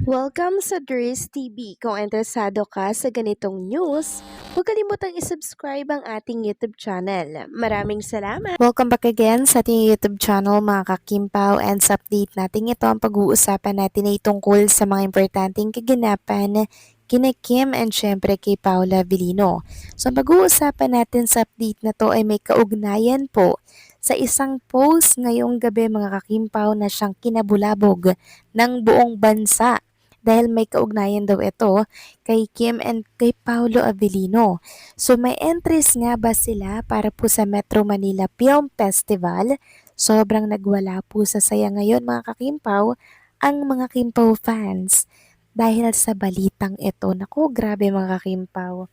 Welcome sa Dries TV. Kung interesado ka sa ganitong news, huwag kalimutang isubscribe ang ating YouTube channel. Maraming salamat! Welcome back again sa ating YouTube channel mga kakimpaw, and sa update natin ito ang pag-uusapan natin ay tungkol sa mga importanteng kaganapan kina Kim and syempre kay Paula Vilino. So ang pag-uusapan natin sa update na to ay may kaugnayan po sa isang post ngayong gabi mga kakimpaw na siyang kinabulabog ng buong bansa dahil may kaugnayan daw ito kay Kim and kay Paolo Avellino. So may entries nga ba sila para po sa Metro Manila Film Festival? Sobrang nagwala po sa saya ngayon mga kakimpaw ang mga Kimpaw fans dahil sa balitang ito. Naku, grabe mga kakimpaw.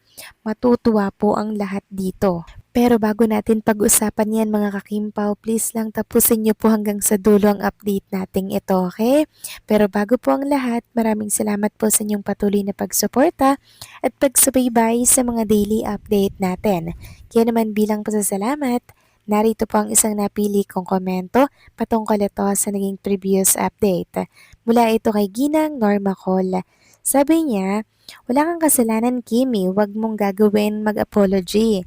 Matutuwa po ang lahat dito. Pero bago natin pag-usapan yan mga kakimpaw, please lang tapusin niyo po hanggang sa dulo ang update nating ito, okay? Pero bago po ang lahat, maraming salamat po sa inyong patuloy na pagsuporta at pagsubaybay sa mga daily update natin. Kaya naman bilang pasasalamat, narito po ang isang napili kong komento patungkol ito sa naging previous update. Mula ito kay Ginang Norma Cole. Sabi niya, wala kang kasalanan Kimi, wag mong gagawin mag-apology.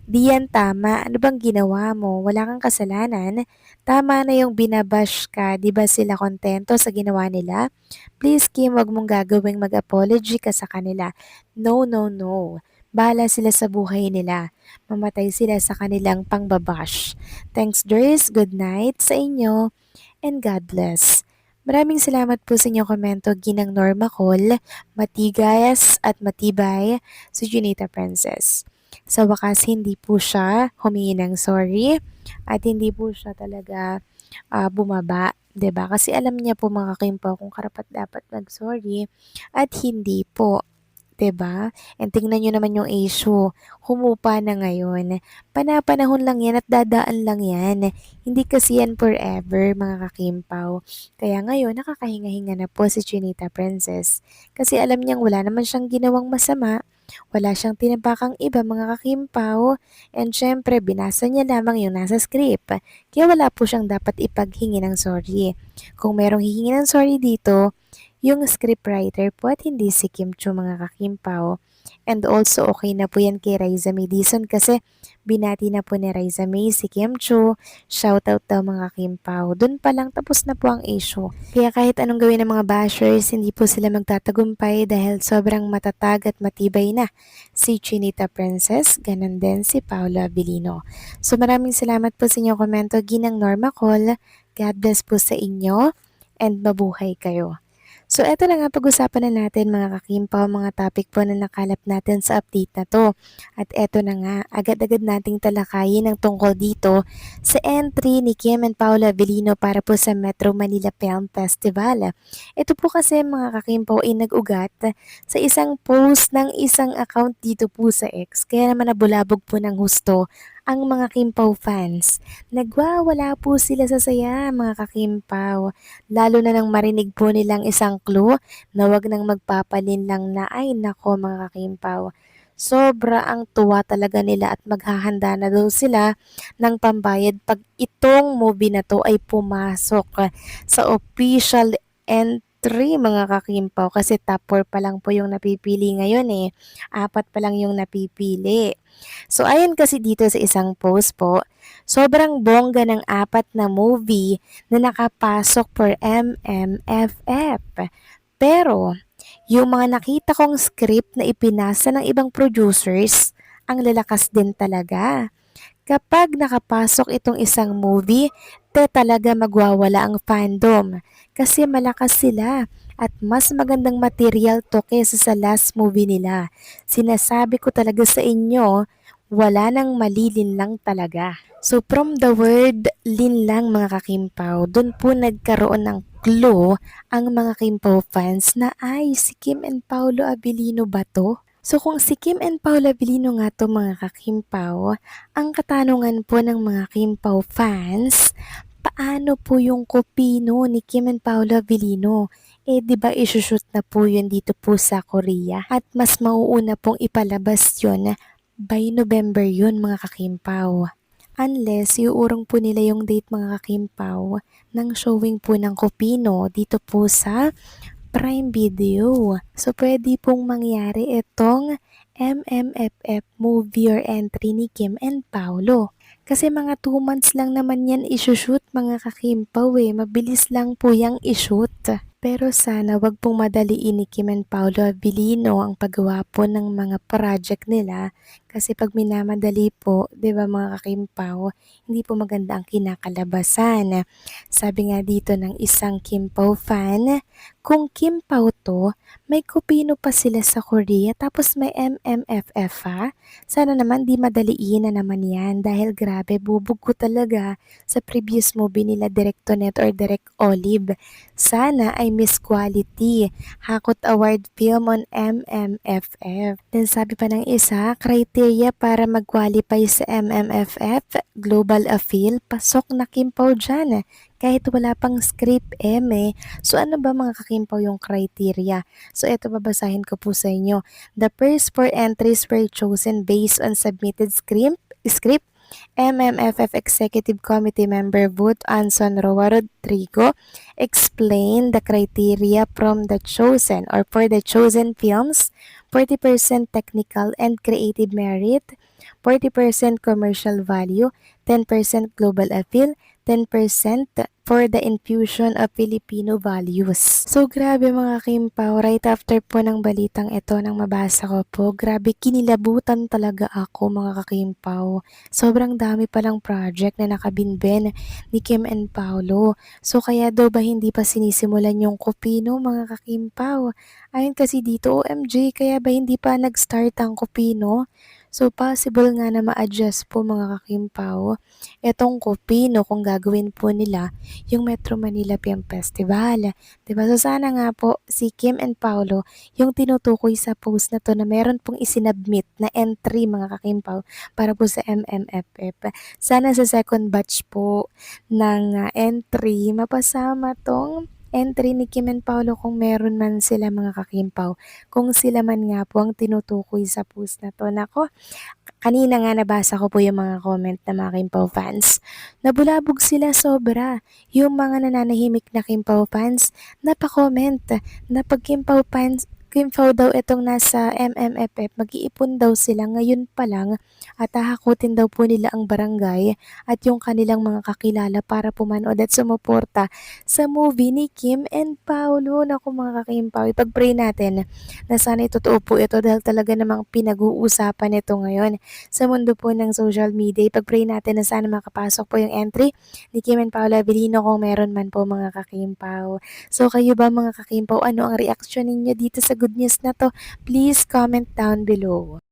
Di yan tama. Ano bang ginawa mo? Wala kang kasalanan. Tama na yung binabash ka. Di ba sila kontento sa ginawa nila? Please, Kim, wag mong gagawing mag-apology ka sa kanila. No, no, no. Bahala sila sa buhay nila. Mamatay sila sa kanilang pangbabash. Thanks, Dres. Good night sa inyo. And God bless. Maraming salamat po sa inyong komento, Ginang Norma Cole, matigas at matibay, si Junita Princess. Sa wakas, hindi po siya humingi ng sorry at hindi po siya talaga bumaba. 'Di ba? Kasi alam niya po mga kimpo kung karapat dapat mag-sorry at hindi po. 'Di ba? And tingnan niyo naman yung issue. Humupa na ngayon. Panapanahon lang yan at dadaan lang yan. Hindi kasi yan forever, mga kakimpaw. Kaya ngayon, nakakahinga-hinga na po si Chinita Princess. Kasi alam niyang wala naman siyang ginawang masama. Wala siyang tinabakang iba mga kakimpaw. And syempre, binasa niya lamang yung nasa script. Kaya wala po siyang dapat ipaghingi ng sorry. Kung merong hihingi ng sorry dito, yung scriptwriter po at hindi si Kim Chu mga kakimpaw. And also okay na po yan kay Raisa May Dizon kasi binati na po ni Raisa May si Kim Chu. Shoutout daw mga kimpaw. Doon pa lang tapos na po ang issue. Kaya kahit anong gawin ng mga bashers, hindi po sila magtatagumpay dahil sobrang matatag at matibay na si Chinita Princess, ganun din si Paula Vilino. So maraming salamat po sa inyong komento, Ginang Norma Cole. God bless po sa inyo and mabuhay kayo. So, eto na nga pag-usapan na natin mga kakimpaw, mga topic po na nakalap natin sa update na to. At eto na nga, agad-agad nating talakayin ang tungkol dito sa entry ni Kim and Paula Avellino para po sa Metro Manila Film Festival. Ito po kasi mga kakimpaw ay nag-ugat sa isang post ng isang account dito po sa X. Kaya naman nabulabog po ng husto ang mga Kimpaw fans. Nagwawala po sila sa saya mga kakimpaw. Lalo na nang marinig po nilang isang clue na wag nang magpapalinlang na ay nako mga kakimpaw. Sobra ang tuwa talaga nila at maghahanda na daw sila ng pambayad pag itong movie na to ay pumasok sa official entry mga kakimpaw kasi top 4 pa lang po yung napipili ngayon eh. 4 pa lang yung napipili. So ayon kasi dito sa isang post po, sobrang bongga ng 4 na movie na nakapasok for MMFF. Pero, yung mga nakita kong script na ipinasa ng ibang producers, ang lalakas din talaga. Kapag nakapasok itong isang movie, talaga magwawala ang fandom kasi malakas sila at mas magandang material to kesa sa last movie nila. Sinasabi ko talaga sa inyo, wala nang malilinlang talaga. So from the word linlang mga kakimpaw, dun po nagkaroon ng clue ang mga Kimpaw fans na ay si Kim and Paolo Avellino ba to? So kung si Kim and Paolo Avellino nga to mga kakimpaw, ang katanungan po ng mga Kimpaw fans, paano po yung kopino ni Kim and Paolo Avellino? Eh, di ba isushoot na po yun dito po sa Korea? At mas mauuna pong ipalabas yun by November yun mga kakimpaw. Unless iuurong po nila yung date mga kakimpaw ng showing po ng Kopino dito po sa Prime Video. So, pwede pong mangyari itong MMFF movie or entry ni Kim and Paolo. Kasi mga 2 months lang naman yan isushoot mga kakimpaw eh. Mabilis lang po yang ishoot. Pero sana wag pong madaliin ni Kim and Paolo Abilino ang paggawa po ng mga project nila kasi pag minamadali po, 'di ba mga kakimpaw, hindi po maganda ang kinakalabasan. Sabi nga dito ng isang Kimpaw fan, kung Kimpaw to, may kupino pa sila sa Korea tapos may MMFF ha? Sana naman di madaliin na naman yan dahil grabe bubog ko talaga sa previous movie nila Direct Tonet or Direct Olive. Sana ay Miss Quality, Hakot Award Film on MMFF. Then sabi pa ng isa, criteria para mag-qualify sa MMFF, Global Appeal, pasok na Kimpaw dyan. Kahit wala pang script So ano ba mga kakimpaw yung criteria? So ito babasahin ko po sa inyo. The first 4 entries were chosen based on submitted script MMFF Executive Committee Member Vote Anson Roa Rodrigo explained the criteria from the chosen or for the chosen films, 40% technical and creative merit, 40% commercial value, 10% global appeal, 10% for the infusion of Filipino values. So grabe mga Kimpaw, right after po ng balitang ito nang mabasa ko po, grabe kinilabutan talaga ako mga kakimpaw. Sobrang dami palang project na nakabinben ni Kim and Paolo. So kaya daw ba hindi pa sinisimulan yung Kupino mga kakimpaw? Ayun kasi dito, OMG, kaya ba hindi pa nag-start ang Kupino? So possible nga na ma-adjust po mga kakimpaw etong Kupino kung gagawin po nila yung Metro Manila Film Festival. 'Di ba? So sana nga po si Kim and Paolo yung tinutukoy sa post na to na meron pong isinabmit na entry mga kakimpaw para po sa MMFF. Sana sa second batch po ng entry mapasama tong entry ni Kim and Paolo kung meron man sila mga kakimpaw. Kung sila man nga po ang tinutukoy sa post na to. Nako, kanina nga nabasa ko po yung mga comment ng mga Kimpaw fans. Nabulabog sila sobra. Yung mga nananahimik na Kimpaw fans, napakomment na pag Kimpaw daw itong nasa MMFF, mag-iipon daw sila ngayon pa lang at hahakutin daw po nila ang barangay at yung kanilang mga kakilala para pumanood at sumuporta sa movie ni Kim and Paolo. Naku mga kakimpaw, ipag-pray natin na sana'y totoo po ito dahil talaga namang pinag-uusapan ito ngayon sa mundo po ng social media. Ipag-pray natin na sana makapasok po yung entry ni Kim and Paolo Abilino kung meron man po mga kakimpaw. So kayo ba mga kakimpaw, ano ang reaksyon ninyo dito sa good news na to? Please comment down below.